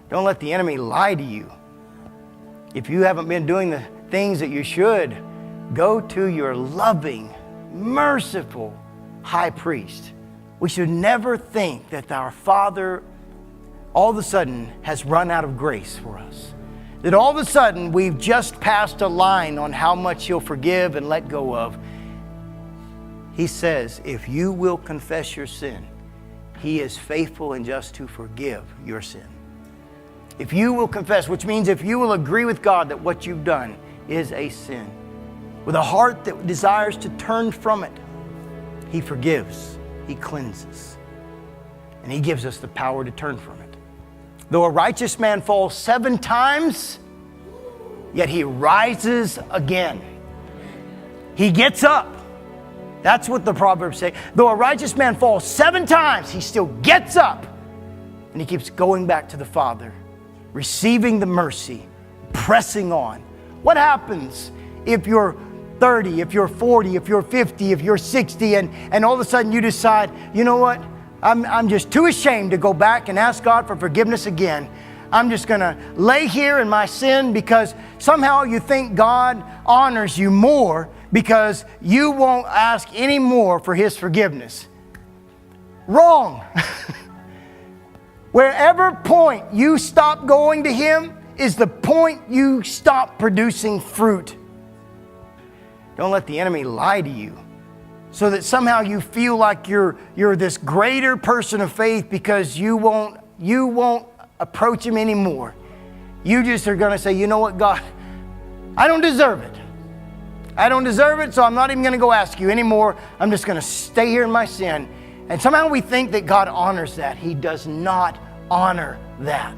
Don't let the enemy lie to you. If you haven't been doing the things that you should, go to your loving, merciful high priest. We should never think that our Father all of a sudden has run out of grace for us. That all of a sudden we've just passed a line on how much He'll forgive and let go of. He says, if you will confess your sin, He is faithful and just to forgive your sin. If you will confess, which means if you will agree with God that what you've done is a sin, with a heart that desires to turn from it, He forgives, He cleanses, and He gives us the power to turn from it. Though a righteous man falls 7 times, yet he rises again. He gets up. That's what the Proverbs say. Though a righteous man falls 7 times, he still gets up. And he keeps going back to the Father, receiving the mercy, pressing on. What happens if you're 30, if you're 40, if you're 50, if you're 60, and all of a sudden you decide, you know what? I'm just too ashamed to go back and ask God for forgiveness again. I'm just going to lay here in my sin because somehow you think God honors you more because you won't ask any more for His forgiveness. Wrong. Wherever point you stop going to Him is the point you stop producing fruit. Don't let the enemy lie to you so that somehow you feel like you're this greater person of faith because you won't approach Him anymore. You just are going to say, you know what, God, I don't deserve it. I don't deserve it, so I'm not even going to go ask you anymore. I'm just going to stay here in my sin. And somehow we think that God honors that. He does not honor that.